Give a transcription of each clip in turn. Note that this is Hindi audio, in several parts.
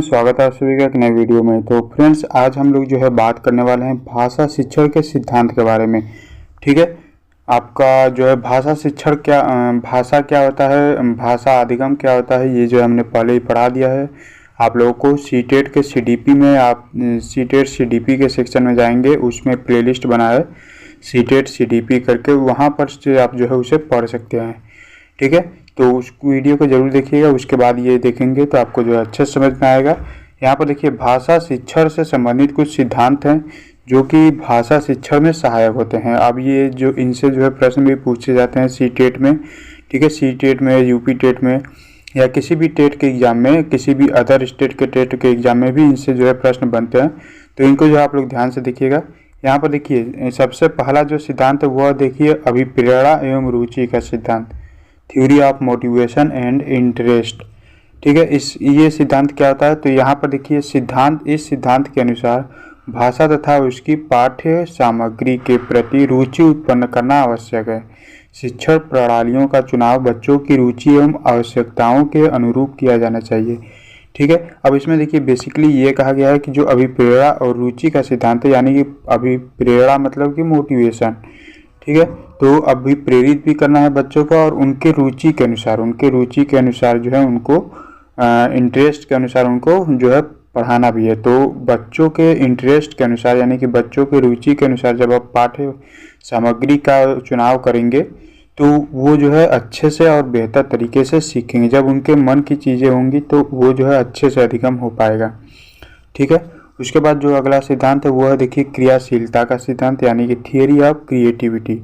स्वागत है आप सभी का एक नए वीडियो में। तो फ्रेंड्स, आज हम लोग जो है बात करने वाले हैं भाषा शिक्षण के सिद्धांत के बारे में। ठीक है, आपका जो है भाषा शिक्षण क्या, भाषा क्या होता है, भाषा अधिगम क्या होता है, ये जो हमने पहले ही पढ़ा दिया है आप लोगों को। सीटेट के सीडीपी में आप सीटेट सीडीपी के सेक्शन में जाएंगे, उसमें प्लेलिस्ट बना है सीटेट सीडीपी करके, वहाँ पर से आप जो है उसे पढ़ सकते हैं। ठीक है, तो उस वीडियो को जरूर देखिएगा, उसके बाद ये देखेंगे तो आपको जो है अच्छे से समझ में आएगा। यहाँ पर देखिए, भाषा शिक्षण से संबंधित कुछ सिद्धांत हैं जो कि भाषा शिक्षण में सहायक होते हैं। अब ये जो इनसे जो है प्रश्न भी पूछे जाते हैं सीटेट में। ठीक है, सीटेट में, यूपी टेट में, या किसी भी टेट के एग्जाम में, किसी भी अदर स्टेट के टेट के एग्जाम में भी इनसे जो है प्रश्न बनते हैं। तो इनको जो आप लोग ध्यान से देखिएगा। यहाँ पर देखिए, सबसे पहला जो सिद्धांत है वह देखिए अभिप्रेरणा एवं रुचि का सिद्धांत, theory of motivation and interest. ठीक है, ये सिद्धांत क्या होता है, तो यहाँ पर देखिए इस सिद्धांत के अनुसार भाषा तथा उसकी पाठ्य सामग्री के प्रति रुचि उत्पन्न करना आवश्यक है। शिक्षण प्रणालियों का चुनाव बच्चों की रुचि एवं आवश्यकताओं के अनुरूप किया जाना चाहिए। ठीक है, अब इसमें देखिए बेसिकली ये कहा गया है कि जो अभिप्रेरणा और रुचि का सिद्धांत है, यानी कि अभिप्रेरणा मतलब कि मोटिवेशन। ठीक है, तो अभी प्रेरित भी करना है बच्चों को, और उनके रुचि के अनुसार जो है उनको इंटरेस्ट के अनुसार उनको जो है पढ़ाना भी है। तो बच्चों के इंटरेस्ट के अनुसार, यानी कि बच्चों के रुचि के अनुसार जब आप पाठ्य सामग्री का चुनाव करेंगे तो वो जो है अच्छे से और बेहतर तरीके से सीखेंगे। जब उनके मन की चीज़ें होंगी तो वो जो है अच्छे से अधिगम हो पाएगा। ठीक है, उसके बाद जो अगला सिद्धांत है वो है देखिए क्रियाशीलता का सिद्धांत, यानी कि थियरी ऑफ क्रिएटिविटी।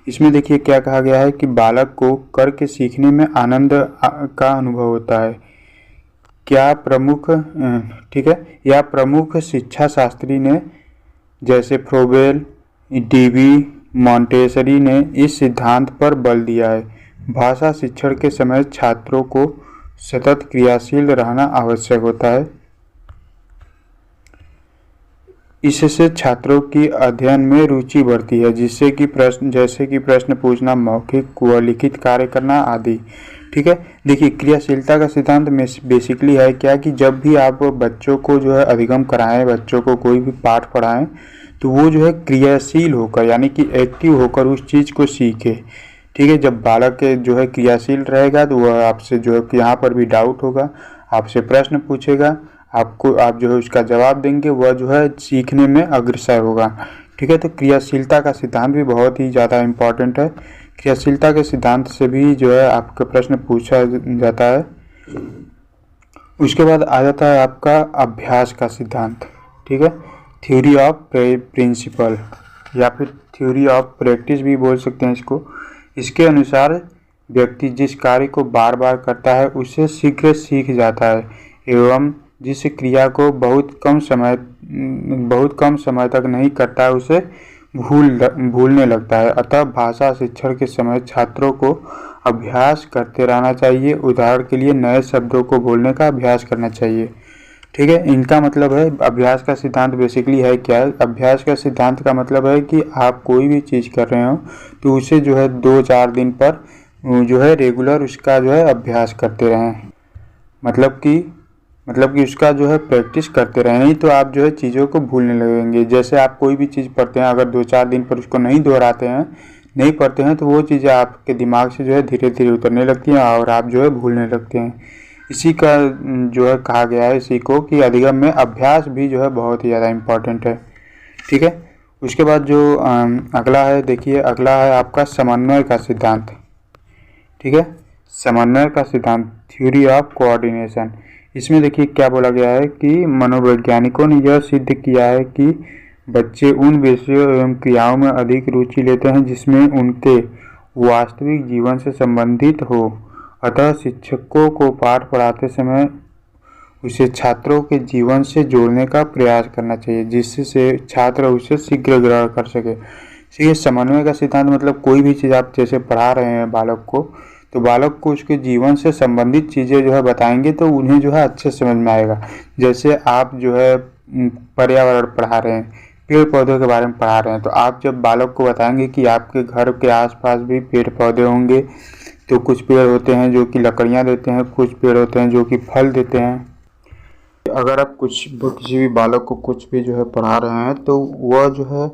इसमें देखिए क्या कहा गया है कि बालक को करके सीखने में आनंद का अनुभव होता है। ठीक है, या प्रमुख शिक्षा शास्त्री ने, जैसे फ्रोबेल, डीवी, मॉन्टेसरी ने इस सिद्धांत पर बल दिया है। भाषा शिक्षण के समय छात्रों को सतत क्रियाशील रहना आवश्यक होता है। इससे छात्रों की अध्ययन में रुचि बढ़ती है, जैसे कि प्रश्न पूछना, मौखिक व लिखित कार्य करना आदि। ठीक है, देखिए क्रियाशीलता का सिद्धांत में बेसिकली है क्या कि जब भी आप बच्चों को जो है अधिगम कराएं, बच्चों को कोई भी पाठ पढ़ाएं, तो वो जो है क्रियाशील होकर, यानी कि एक्टिव होकर उस चीज़ को सीखे। ठीक है, जब बालक जो है क्रियाशील रहेगा तो वह आपसे जो है यहाँ पर भी डाउट होगा, आपसे प्रश्न पूछेगा, आप जो है उसका जवाब देंगे, वह जो है सीखने में अग्रसर होगा। ठीक है, तो क्रियाशीलता का सिद्धांत भी बहुत ही ज़्यादा इम्पॉर्टेंट है। क्रियाशीलता के सिद्धांत से भी जो है आपका प्रश्न पूछा जाता है। उसके बाद आ जाता है आपका अभ्यास का सिद्धांत। ठीक है, थ्योरी ऑफ प्रिंसिपल या फिर थ्योरी ऑफ प्रैक्टिस भी बोल सकते हैं इसको। इसके अनुसार व्यक्ति जिस कार्य को बार बार करता है उसे शीघ्र सीख जाता है, एवं जिस क्रिया को बहुत कम समय तक नहीं करता है उसे भूलने लगता है। अतः भाषा शिक्षण के समय छात्रों को अभ्यास करते रहना चाहिए। उदाहरण के लिए नए शब्दों को बोलने का अभ्यास करना चाहिए। ठीक है, इनका मतलब है अभ्यास का सिद्धांत बेसिकली है क्या है। अभ्यास का सिद्धांत का मतलब है कि आप कोई भी चीज़ कर रहे हो तो उसे जो है 2-4 दिन पर जो है रेगुलर उसका जो है अभ्यास करते रहें, मतलब कि उसका जो है प्रैक्टिस करते रहें, नहीं तो आप जो है चीज़ों को भूलने लगेंगे। जैसे आप कोई भी चीज़ पढ़ते हैं, अगर 2-4 दिन पर उसको नहीं दोहराते हैं, नहीं पढ़ते हैं, तो वो चीज़ें आपके दिमाग से जो है धीरे धीरे उतरने लगती हैं और आप जो है भूलने लगते हैं। इसी का जो है कहा गया है इसी को कि अधिगम में अभ्यास भी जो है बहुत ही ज़्यादा इम्पॉर्टेंट है। ठीक है, उसके बाद जो अगला है देखिए, अगला है आपका समन्वय का सिद्धांत। ठीक है, समन्वय का सिद्धांत, थ्योरी ऑफ कोऑर्डिनेशन। इसमें देखिए क्या बोला गया है कि मनोवैज्ञानिकों ने यह सिद्ध किया है कि बच्चे उन विषयों एवं क्रियाओं में अधिक रुचि लेते हैं जिसमें उनके वास्तविक जीवन से संबंधित हो। अतः शिक्षकों को पाठ पढ़ाते समय उसे छात्रों के जीवन से जोड़ने का प्रयास करना चाहिए, जिससे छात्र उसे शीघ्र ग्रहण कर सके। ये समन्वय का सिद्धांत मतलब कोई भी चीज़ आप जैसे पढ़ा रहे हैं बालक को, तो बालक को उसके जीवन से संबंधित चीज़ें जो है बताएंगे तो उन्हें जो है अच्छे समझ में आएगा। जैसे आप जो है पर्यावरण पढ़ा रहे हैं, पेड़ पौधों के बारे में पढ़ा रहे हैं, तो आप जब बालक को बताएंगे कि आपके घर के आसपास भी पेड़ पौधे होंगे, तो कुछ पेड़ होते हैं जो कि लकड़ियाँ देते हैं, कुछ पेड़ होते हैं जो कि फल देते हैं, अगर आप किसी भी बालक को कुछ भी जो है पढ़ा रहे हैं तो वह जो है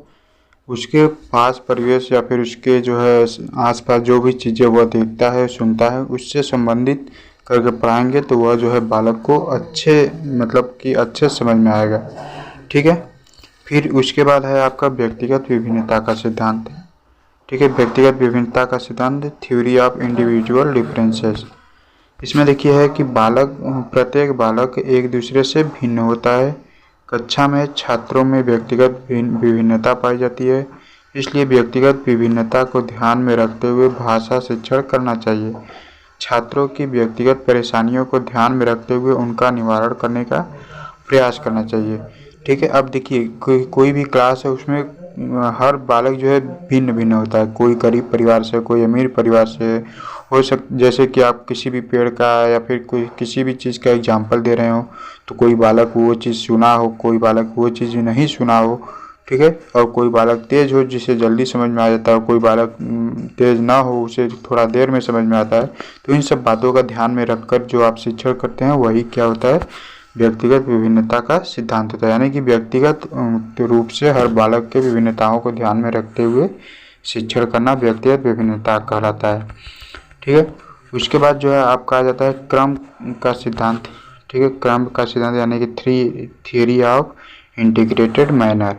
उसके पास परिवेश या फिर उसके जो है आसपास जो भी चीज़ें वह देखता है सुनता है उससे संबंधित करके पढ़ाएंगे तो वह जो है बालक को अच्छे मतलब कि अच्छे समझ में आएगा। ठीक है। फिर उसके बाद है आपका व्यक्तिगत विभिन्नता का सिद्धांत। ठीक है, व्यक्तिगत विभिन्नता का सिद्धांत, थ्योरी ऑफ इंडिविजुअल डिफरेंसेस। इसमें देखिए है कि प्रत्येक बालक एक दूसरे से भिन्न होता है। कक्षा में छात्रों में व्यक्तिगत विभिन्नता पाई जाती है, इसलिए व्यक्तिगत विभिन्नता को ध्यान में रखते हुए भाषा शिक्षण करना चाहिए। छात्रों की व्यक्तिगत परेशानियों को ध्यान में रखते हुए उनका निवारण करने का प्रयास करना चाहिए। ठीक है। अब देखिए कोई भी क्लास है उसमें हर बालक जो है भिन्न भिन्न होता है। कोई गरीब परिवार से, कोई अमीर परिवार से हो जैसे कि आप किसी भी पेड़ का या फिर कोई किसी भी चीज़ का एग्जाम्पल दे रहे हो तो कोई बालक वो चीज़ सुना हो, कोई बालक वो चीज़ नहीं सुना हो। ठीक है। और कोई बालक तेज़ हो जिसे जल्दी समझ में आ जाता है, कोई बालक तेज़ ना हो उसे थोड़ा देर में समझ में आता है। तो इन सब बातों का ध्यान में रखकर जो आप शिक्षण करते हैं वही क्या होता है, व्यक्तिगत विभिन्नता का सिद्धांत होता है। यानी कि व्यक्तिगत रूप से हर बालक के विभिन्नताओं को ध्यान में रखते हुए शिक्षण करना व्यक्तिगत विभिन्नता कहलाता है। ठीक है। उसके बाद जो है आपका आ जाता है क्रम का सिद्धांत। ठीक है, क्रम का सिद्धांत यानी कि थ्योरी ऑफ इंटीग्रेटेड मैनर।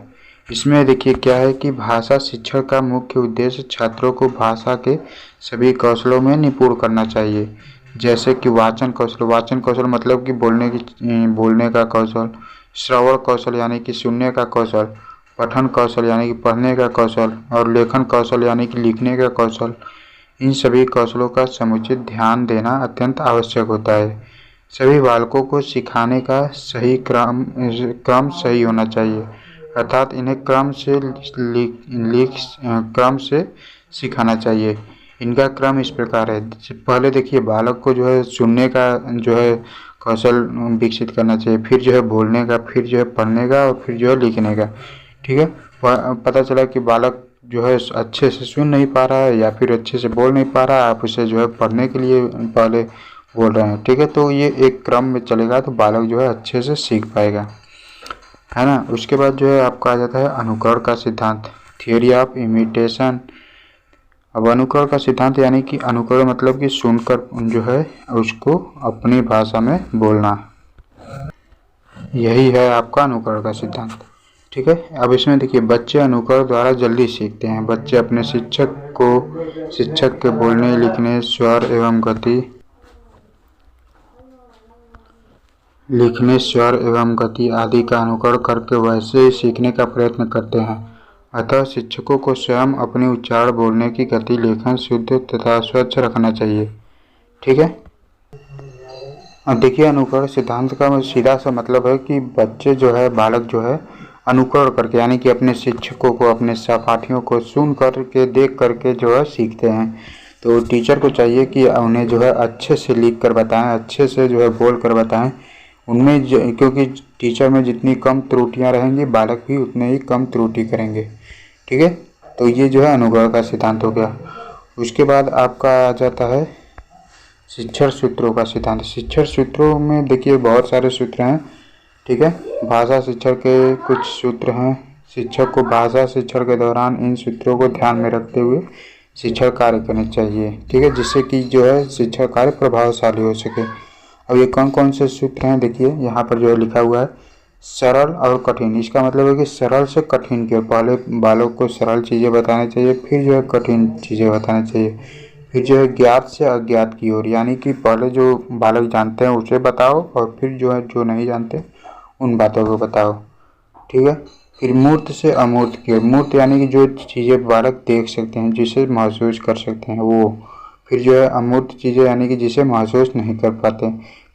इसमें देखिए क्या है कि भाषा शिक्षण का मुख्य उद्देश्य छात्रों को भाषा के सभी कौशलों में निपुण करना चाहिए, जैसे कि वाचन कौशल मतलब कि बोलने का कौशल, श्रवण कौशल यानी कि सुनने का कौशल, पठन कौशल यानी कि पढ़ने का कौशल और लेखन कौशल यानी कि लिखने का कौशल। इन सभी कौशलों का समुचित ध्यान देना अत्यंत आवश्यक होता है। सभी बालकों को सिखाने का सही क्रम सही होना चाहिए, अर्थात इन्हें क्रम से सिखाना चाहिए। इनका क्रम इस प्रकार है। पहले देखिए बालक को जो है सुनने का जो है कौशल विकसित करना चाहिए, फिर जो है बोलने का, फिर जो है पढ़ने का और फिर जो है लिखने का। ठीक है। पता चला कि बालक जो है अच्छे से सुन नहीं पा रहा है या फिर अच्छे से बोल नहीं पा रहा है, आप उसे जो है पढ़ने के लिए पहले बोल रहे हैं। ठीक है। तो ये एक क्रम में चलेगा तो बालक जो है अच्छे से सीख पाएगा, है ना। उसके बाद जो है आपका आ जाता है अनुकरण का सिद्धांत, थियोरी ऑफ इमिटेशन। अब अनुकरण का सिद्धांत यानी कि अनुकरण मतलब कि सुनकर जो है उसको अपनी भाषा में बोलना, यही है आपका अनुकरण का सिद्धांत। ठीक है। अब इसमें देखिए बच्चे अनुकरण द्वारा जल्दी सीखते हैं। बच्चे अपने शिक्षक के बोलने, लिखने, स्वर एवं गति आदि का अनुकरण करके वैसे ही सीखने का प्रयत्न करते हैं। अतः शिक्षकों को स्वयं अपने उच्चारण, बोलने की गति, लेखन शुद्ध तथा स्वच्छ रखना चाहिए। ठीक है। अब देखिए अनुकरण सिद्धांत का सीधा सा मतलब है कि बच्चे जो है बालक जो है अनुकरण करके यानी कि अपने शिक्षकों को, अपने सहपाठियों को सुन करके, देख करके जो है सीखते हैं। तो टीचर को चाहिए कि उन्हें जो है अच्छे से लिख कर बताएं, अच्छे से जो है बोल कर बताएं उनमें क्योंकि टीचर में जितनी कम त्रुटियां रहेंगी बालक भी उतने ही कम त्रुटि करेंगे। ठीक है। तो ये जो है अनुकरण का सिद्धांत हो गया। उसके बाद आपका आ जाता है शिक्षण सूत्रों का सिद्धांत। शिक्षण सूत्रों में देखिए बहुत सारे सूत्र हैं। ठीक है। भाषा शिक्षण के कुछ सूत्र हैं। शिक्षक को भाषा शिक्षण के दौरान इन सूत्रों को ध्यान में रखते हुए शिक्षण कार्य करने चाहिए। ठीक है, जिससे कि जो है शिक्षण कार्य प्रभावशाली हो सके। अब ये कौन कौन से सूत्र हैं देखिए यहाँ पर जो है लिखा हुआ है, सरल और कठिन। इसका मतलब है कि सरल से कठिन की ओर, पहले बालक को सरल चीज़ें बतानी चाहिए, फिर जो है कठिन चीज़ें बतानी चाहिए, फिर जो है ज्ञात से अज्ञात की ओर, यानी कि पहले जो बालक जानते हैं उसे बताओ और फिर जो है जो नहीं जानते उन बातों को बताओ। ठीक है। फिर मूर्त से अमूर्त की ओर, मूर्त यानी कि जो चीज़ें बालक देख सकते हैं, जिसे महसूस कर सकते हैं वो। फिर जो है अमूर्त चीज़ें यानी कि जिसे महसूस नहीं कर पाते।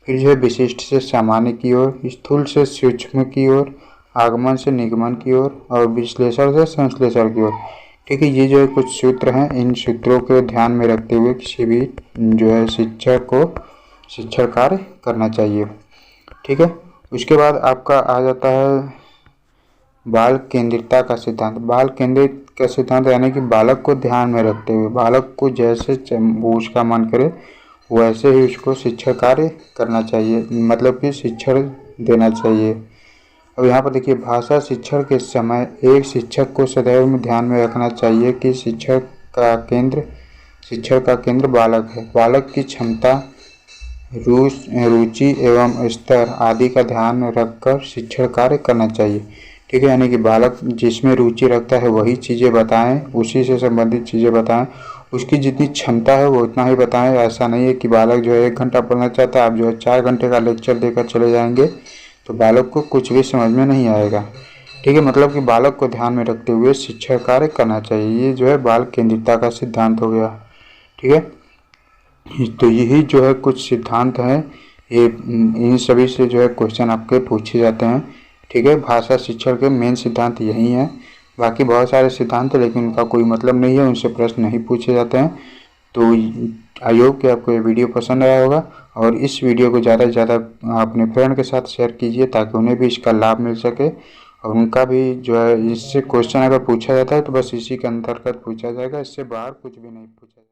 फिर जो है विशिष्ट से सामान्य की ओर, स्थूल से सूक्ष्म की ओर, आगमन से निगमन की ओर और विश्लेषण से संश्लेषण की ओर। ठीक है। ये जो है कुछ सूत्र हैं। इन सूत्रों को ध्यान में रखते हुए किसी भी जो है शिक्षक को शिक्षण कार्य करना चाहिए। ठीक है। उसके बाद आपका आ जाता है बाल केंद्रितता का सिद्धांत। बाल केंद्रित का सिद्धांत यानी कि बालक को ध्यान में रखते हुए, बालक को जैसे उसका मन करे वैसे ही उसको शिक्षण कार्य करना चाहिए। मतलब कि शिक्षण देना चाहिए। अब यहाँ पर देखिए, भाषा शिक्षण के समय एक शिक्षक को सदैव ध्यान में रखना चाहिए कि शिक्षण का केंद्र बालक है। बालक की क्षमता, रुचि एवं स्तर आदि का ध्यान रखकर शिक्षण कार्य करना चाहिए। ठीक है, यानी कि बालक जिसमें रुचि रखता है वही चीज़ें बताएं, उसी से संबंधित चीज़ें बताएं, उसकी जितनी क्षमता है वो उतना ही बताएं। ऐसा नहीं है कि बालक जो है 1 घंटा पढ़ना चाहता है, आप जो है 4 घंटे का लेक्चर देकर चले जाएंगे तो बालक को कुछ भी समझ में नहीं आएगा। ठीक है, मतलब कि बालक को ध्यान में रखते हुए शिक्षण कार्य करना चाहिए। ये जो है बाल केंद्रितता का सिद्धांत हो गया। ठीक है, तो यही जो है कुछ सिद्धांत हैं, ये इन सभी से जो है क्वेश्चन आपके पूछे जाते हैं। ठीक है, भाषा शिक्षण के मेन सिद्धांत यही हैं। बाकी बहुत सारे सिद्धांत हैं लेकिन उनका कोई मतलब नहीं है, उनसे प्रश्न नहीं पूछे जाते हैं। तो आई होप कि आपको ये वीडियो पसंद आया होगा, और इस वीडियो को ज़्यादा से ज़्यादा अपने फ्रेंड के साथ शेयर कीजिए ताकि उन्हें भी इसका लाभ मिल सके, और उनका भी जो है इससे क्वेश्चन अगर पूछा जाता है तो बस इसी के अंतर्गत पूछा जाएगा, इससे बाहर कुछ भी नहीं पूछा।